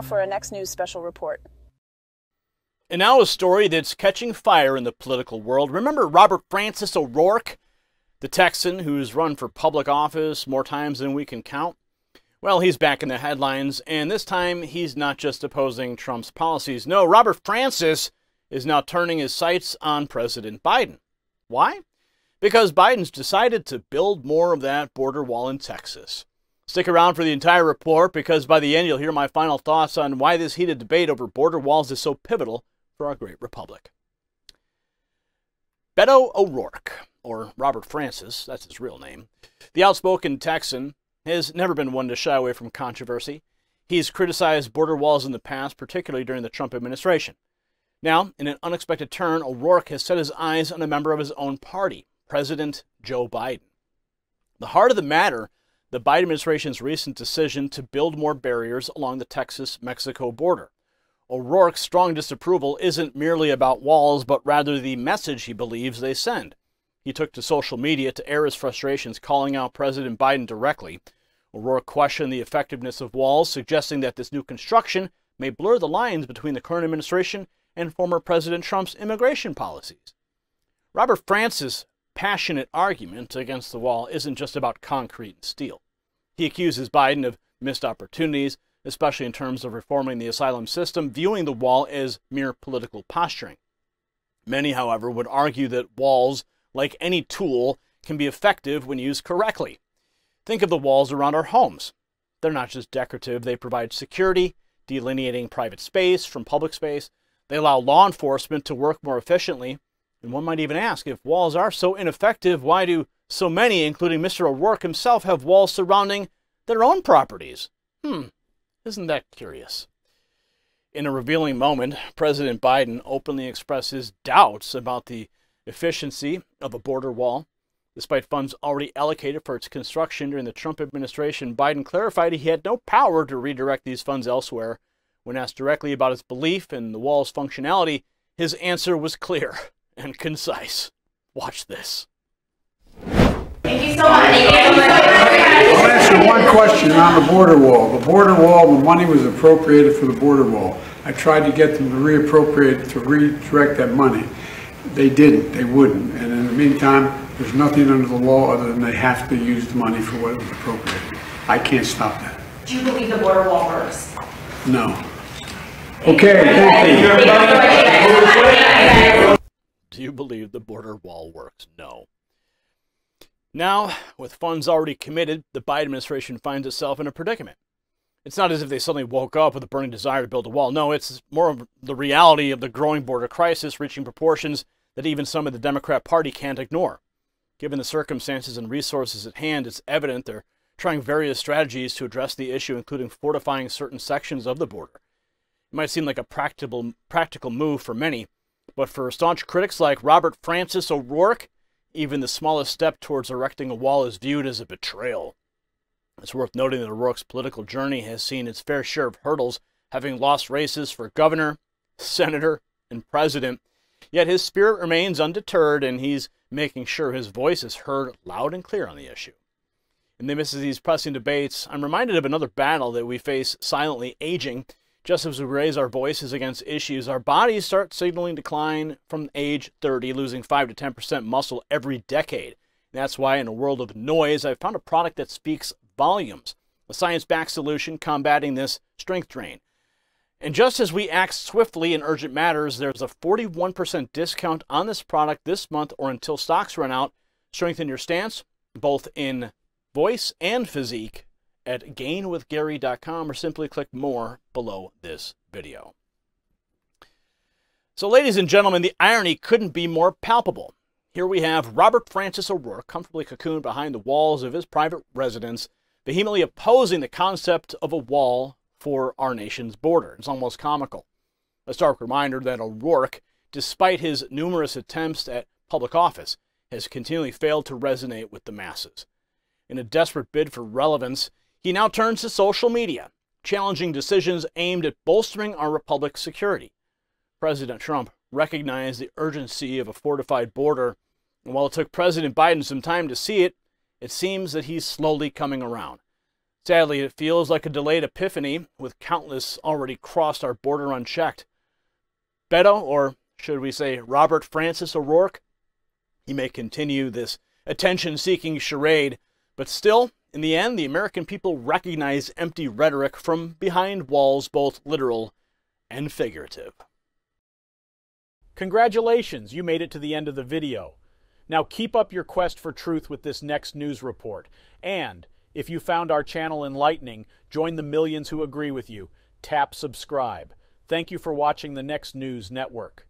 now for our next news special report. And now a story that's catching fire in the political world. Remember Robert Francis O'Rourke, the Texan who's run for public office more times than we can count? Well, he's back in the headlines, and this time he's not just opposing Trump's policies. No, Robert Francis is now turning his sights on President Biden. Why? Because Biden's decided to build more of that border wall in Texas. Stick around for the entire report, because by the end you'll hear my final thoughts on why this heated debate over border walls is so pivotal for our great republic. Beto O'Rourke, or Robert Francis, that's his real name, the outspoken Texan, has never been one to shy away from controversy. He's criticized border walls in the past, particularly during the Trump administration. Now, in an unexpected turn, O'Rourke has set his eyes on a member of his own party, President Joe Biden. The heart of the matter, the Biden administration's recent decision to build more barriers along the Texas-Mexico border. O'Rourke's strong disapproval isn't merely about walls, but rather the message he believes they send. He took to social media to air his frustrations, calling out President Biden directly. O'Rourke questioned the effectiveness of walls, suggesting that this new construction may blur the lines between the current administration and former President Trump's immigration policies. Robert Francis' passionate argument against the wall isn't just about concrete and steel. He accuses Biden of missed opportunities, especially in terms of reforming the asylum system, viewing the wall as mere political posturing. Many, however, would argue that walls, like any tool, can be effective when used correctly. Think of the walls around our homes. They're not just decorative, they provide security, delineating private space from public space. They allow law enforcement to work more efficiently. And one might even ask, if walls are so ineffective, why do so many, including Mr. O'Rourke himself, have walls surrounding their own properties? Isn't that curious? In a revealing moment, President Biden openly expressed his doubts about the efficiency of a border wall. Despite funds already allocated for its construction during the Trump administration, Biden clarified he had no power to redirect these funds elsewhere. When asked directly about his belief in the wall's functionality, his answer was clear and concise. Watch this. Thank you so much. I'll answer one question on the border wall. The border wall, the money was appropriated for the border wall. I tried to get them to reappropriate, to redirect that money. They didn't. They wouldn't. And in the meantime, there's nothing under the law other than they have to use the money for what was appropriated. I can't stop that. Do you believe the border wall works? No. Okay, thank you. Do you believe the border wall works? No. Now, with funds already committed, the Biden administration finds itself in a predicament. It's not as if they suddenly woke up with a burning desire to build a wall. No, it's more of the reality of the growing border crisis reaching proportions that even some of the Democrat Party can't ignore. Given the circumstances and resources at hand, it's evident they're trying various strategies to address the issue, including fortifying certain sections of the border. It might seem like a practical move for many, but for staunch critics like Robert Francis O'Rourke, even the smallest step towards erecting a wall is viewed as a betrayal. It's worth noting that O'Rourke's political journey has seen its fair share of hurdles, having lost races for governor, senator, and president. Yet his spirit remains undeterred, and he's making sure his voice is heard loud and clear on the issue. In the midst of these pressing debates, I'm reminded of another battle that we face silently aging. Just as we raise our voices against issues, our bodies start signaling decline from age 30, losing 5 to 10% muscle every decade. And that's why in a world of noise, I've found a product that speaks volumes, a science-backed solution combating this strength drain. And just as we act swiftly in urgent matters, there's a 41% discount on this product this month or until stocks run out. Strengthen your stance, both in voice and physique, at gainwithgary.com, or simply click more below this video. So ladies and gentlemen, the irony couldn't be more palpable. Here we have Robert Francis O'Rourke comfortably cocooned behind the walls of his private residence, vehemently opposing the concept of a wall for our nation's border. It's almost comical. A stark reminder that O'Rourke, despite his numerous attempts at public office, has continually failed to resonate with the masses. In a desperate bid for relevance, he now turns to social media, challenging decisions aimed at bolstering our republic's security. President Trump recognized the urgency of a fortified border, and while it took President Biden some time to see it, it seems that he's slowly coming around. Sadly, it feels like a delayed epiphany, with countless already crossed our border unchecked. Beto, or should we say Robert Francis O'Rourke, he may continue this attention-seeking charade, but still, in the end, the American people recognize empty rhetoric from behind walls, both literal and figurative. Congratulations, you made it to the end of the video. Now keep up your quest for truth with this next news report. And if you found our channel enlightening, join the millions who agree with you. Tap subscribe. Thank you for watching the Next News Network.